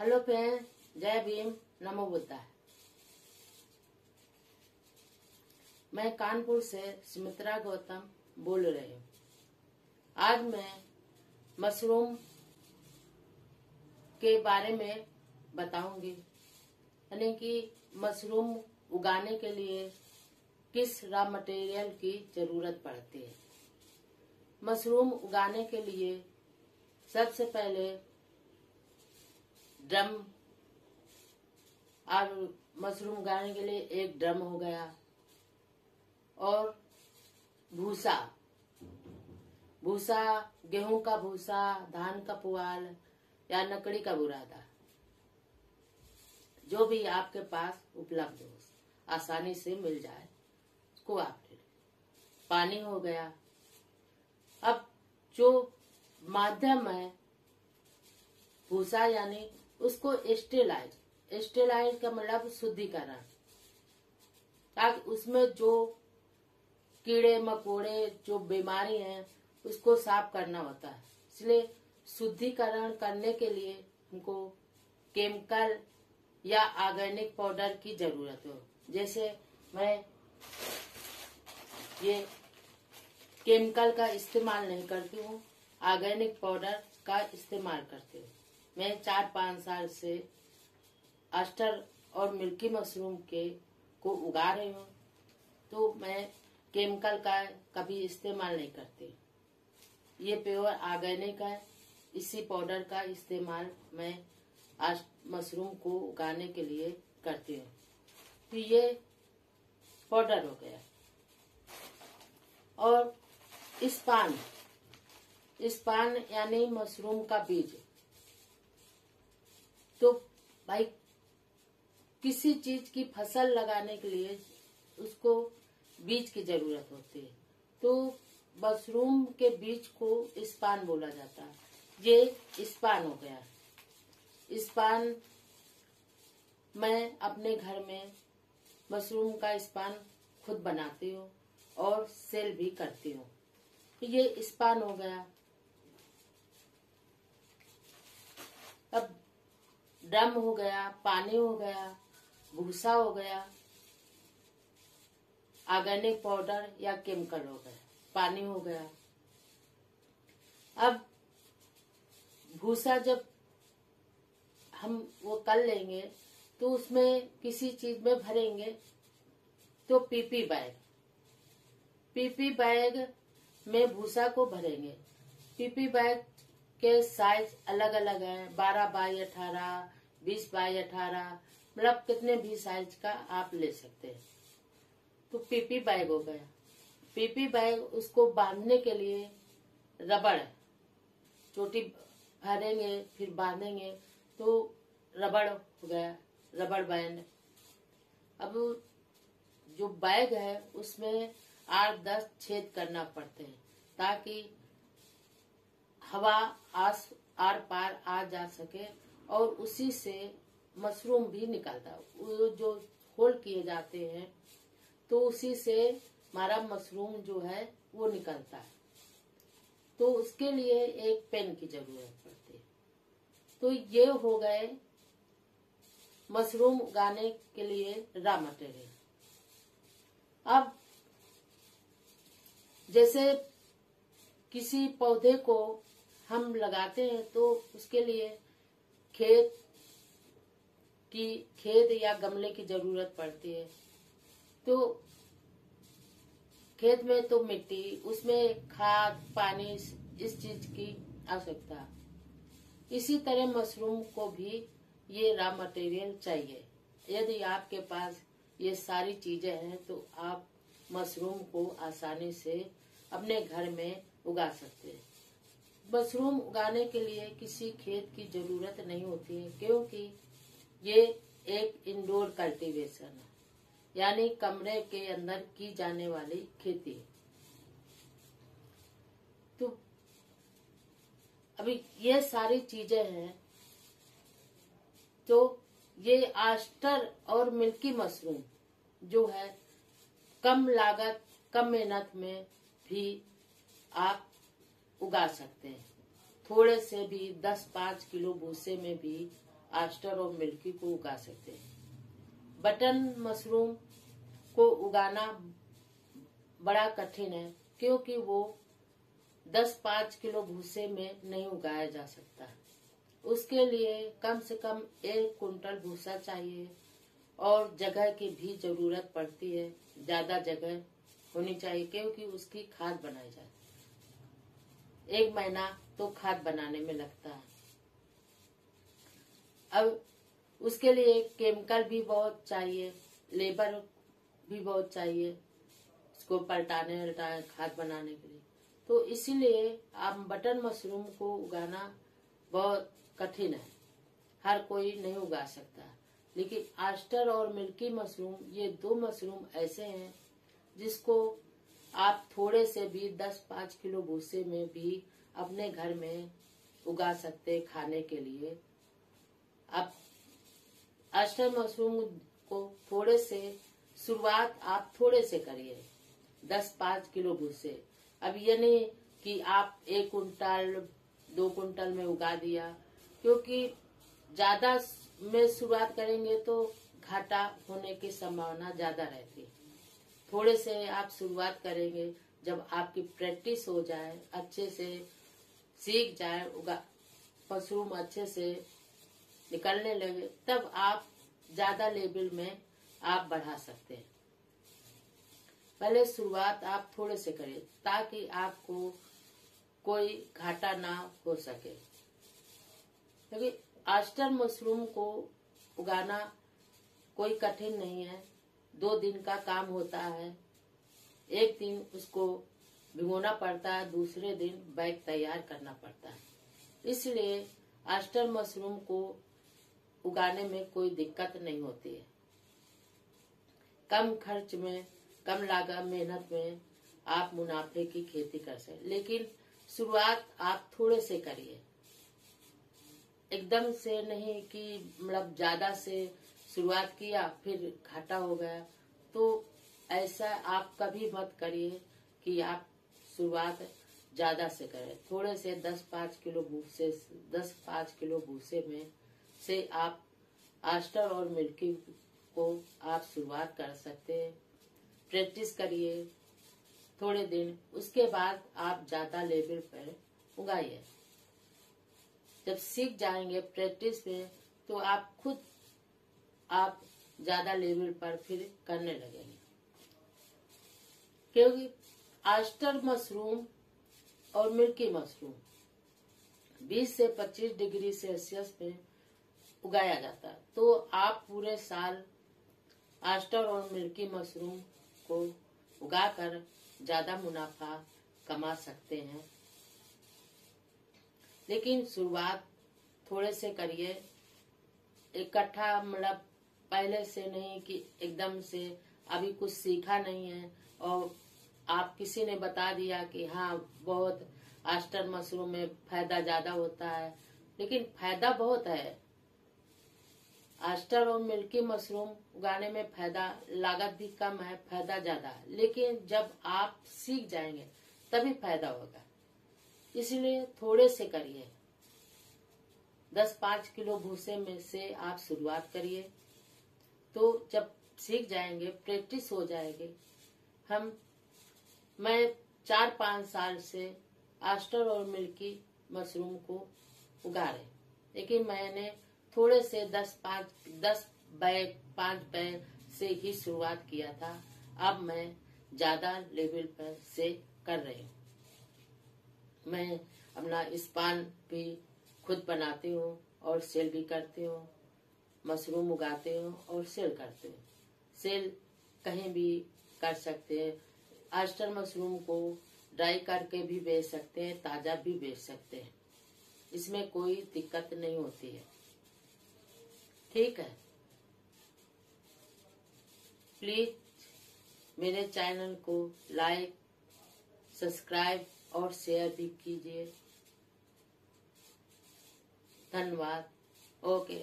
Hello friend, जय भीम, नमो बुद्धा। मैं कानपुर से सुमित्रा गौतम बोल रही हूँ। आज मैं मशरूम के बारे में बताऊंगी, यानी कि मशरूम उगाने के लिए किस रॉ मटेरियल की जरूरत पड़ती है। मशरूम उगाने के लिए सबसे पहले ड्रम, और मशरूम उगाने के लिए एक ड्रम हो गया, और भूसा गेहूं का भूसा, धान का पुआल या लकड़ी का बुरादा, जो भी आपके पास उपलब्ध हो, आसानी से मिल जाए, उसको आप ले। पानी हो गया। अब जो माध्यम है भूसा, यानी उसको स्टेलाइज का मतलब शुद्धिकरण, ताकि उसमें जो कीड़े मकोड़े, जो बीमारी हैं, उसको साफ करना होता है। इसलिए शुद्धिकरण करने के लिए हमको केमिकल या ऑर्गेनिक पाउडर की जरूरत हो। जैसे मैं ये केमिकल का इस्तेमाल नहीं करती हूँ, ऑर्गेनिक पाउडर का इस्तेमाल करती हूँ। मैं 4-5 साल से अस्टर और मिल्की मशरूम को उगा रही हूँ, तो मैं केमिकल का कभी इस्तेमाल नहीं करती। ये प्योर ऑर्गेनिक है। इसी पाउडर का इस्तेमाल मैं मशरूम को उगाने के लिए करती हूँ। तो ये पाउडर हो गया। और स्पान यानी मशरूम का बीज। तो भाई किसी चीज की फसल लगाने के लिए उसको बीज की जरूरत होती है, तो मशरूम के बीज को स्पान बोला जाता है। ये स्पान हो गया। स्पान मैं अपने घर में मशरूम का स्पान खुद बनाती हूँ और सेल भी करती हूँ। ये स्पान हो गया। अब ड्रम हो गया, पानी हो गया, भूसा हो गया, ऑर्गेनिक पाउडर या केमिकल हो गया, पानी हो गया। अब भूसा जब हम वो कर लेंगे तो उसमें किसी चीज में भरेंगे, तो पीपी बैग में भूसा को भरेंगे। पीपी बैग के साइज अलग अलग है, 12x18, 20x18, मतलब कितने भी साइज का आप ले सकते हैं। तो पीपी बैग हो गया। पीपी बैग, उसको बांधने के लिए रबड़, चोटी भरेंगे फिर बांधेंगे, तो रबड़ हो गया, रबड़ बैंड। अब जो बैग है उसमें 8-10 छेद करना पड़ते हैं, ताकि हवा आर पार आ जा सके, और उसी से मशरूम भी निकलता है। वो जो होल किए जाते हैं, तो उसी से हमारा मशरूम जो है वो निकलता है। तो उसके लिए एक पेन की जरूरत पड़ती है। तो ये हो गए मशरूम उगाने के लिए रॉ मटेरियल। अब जैसे किसी पौधे को हम लगाते हैं, तो उसके लिए खेत या गमले की जरूरत पड़ती है। तो खेत में तो मिट्टी, उसमें खाद पानी, इस चीज की आवश्यकता। इसी तरह मशरूम को भी ये रॉ मटेरियल चाहिए। यदि आपके पास ये सारी चीजें हैं, तो आप मशरूम को आसानी से अपने घर में उगा सकते हैं। मशरूम उगाने के लिए किसी खेत की जरूरत नहीं होती है, क्योंकि ये एक इंडोर कल्टीवेशन है, यानी कमरे के अंदर की जाने वाली खेती है। तो अभी ये सारी चीजें हैं। तो ये आस्टर और मिल्की मशरूम जो है, कम लागत कम मेहनत में भी आप उगा सकते हैं। थोड़े से भी 10-5 किलो भूसे में भी आस्टर और मिल्की को उगा सकते हैं। बटन मशरूम को उगाना बड़ा कठिन है, क्योंकि वो 10-5 किलो भूसे में नहीं उगाया जा सकता। उसके लिए कम से कम 1 कुंटल भूसा चाहिए और जगह की भी जरूरत पड़ती है। ज्यादा जगह होनी चाहिए, क्योंकि उसकी खाद बनाई जाए। 1 महीना तो खाद बनाने में लगता है। अब उसके लिए केमिकल भी बहुत चाहिए, लेबर भी बहुत चाहिए उसको पलटाने खाद बनाने के लिए। तो इसीलिए आप बटन मशरूम को उगाना बहुत कठिन है, हर कोई नहीं उगा सकता। लेकिन आस्टर और मिल्की मशरूम, ये 2 मशरूम ऐसे हैं जिसको आप थोड़े से भी 10-5 किलो भूसे में भी अपने घर में उगा सकते खाने के लिए। आप आस्टर मशरूम को थोड़े से शुरुआत आप थोड़े से करिए, 10-5 किलो भूसे। अब ये नहीं कि आप 1 कुंटल 2 कुंटल में उगा दिया, क्योंकि ज्यादा में शुरुआत करेंगे तो घाटा होने की संभावना ज्यादा रहती है। थोड़े से आप शुरुआत करेंगे, जब आपकी प्रैक्टिस हो जाए, अच्छे से सीख जाए, मशरूम अच्छे से निकलने लगे, तब आप ज्यादा लेवल में आप बढ़ा सकते हैं। पहले शुरुआत आप थोड़े से करें, ताकि आपको कोई घाटा ना हो सके। क्योंकि आस्टर मशरूम को उगाना कोई कठिन नहीं है, 2 दिन का काम होता है। 1 दिन उसको भिगोना पड़ता है, दूसरे दिन बैग तैयार करना पड़ता है। इसलिए आस्टर मशरूम को उगाने में कोई दिक्कत नहीं होती है। कम खर्च में, कम लागत मेहनत में आप मुनाफे की खेती कर सकते। लेकिन शुरुआत आप थोड़े से करिए, एकदम से नहीं कि मतलब ज्यादा से शुरुआत किया फिर घाटा हो गया। तो ऐसा आप कभी मत करिए कि आप शुरुआत ज्यादा से करें। थोड़े से 10-5 किलो भूसे में से आप आस्टर और मिल्की को आप शुरुआत कर सकते हैं। प्रैक्टिस करिए थोड़े दिन, उसके बाद आप ज्यादा लेवल पर उगाइए। जब सीख जाएंगे प्रैक्टिस में, तो आप खुद आप ज्यादा लेवल पर फिर करने लगेंगे। क्योंकि आस्टर मशरूम और मिल्की मशरूम 20 से 25 डिग्री सेल्सियस में उगाया जाता है। तो आप पूरे साल आस्टर और मिल्की मशरूम को उगाकर ज्यादा मुनाफा कमा सकते हैं। लेकिन शुरुआत थोड़े से करिए, इकट्ठा मतलब पहले से नहीं कि एकदम से अभी कुछ सीखा नहीं है और आप किसी ने बता दिया कि हाँ बहुत आस्टर मशरूम में फायदा ज्यादा होता है। लेकिन फायदा बहुत है, आस्टर और मिल्की मशरूम उगाने में फायदा, लागत भी कम है, फायदा ज्यादा है। लेकिन जब आप सीख जाएंगे तभी फायदा होगा। इसलिए थोड़े से करिए, 10-5 किलो भूसे में से आप शुरुआत करिए। तो जब सीख जाएंगे, प्रैक्टिस हो जाएगी। मैं 4-5 साल से आस्टर और मिल्की मशरूम को उगा रहे, लेकिन मैंने थोड़े से 5 बैग से ही शुरुआत किया था। अब मैं ज्यादा लेवल पर से कर रही हूँ। मैं अपना स्पान भी खुद बनाती हूँ और सेल भी करती हूँ। मशरूम उगाते हूँ और सेल करते हूँ। सेल कहीं भी कर सकते हैं। आस्टर मशरूम को ड्राई करके भी बेच सकते हैं, ताजा भी बेच सकते हैं, इसमें कोई दिक्कत नहीं होती है। ठीक है, प्लीज मेरे चैनल को लाइक, सब्सक्राइब और शेयर भी कीजिए। धन्यवाद। ओके।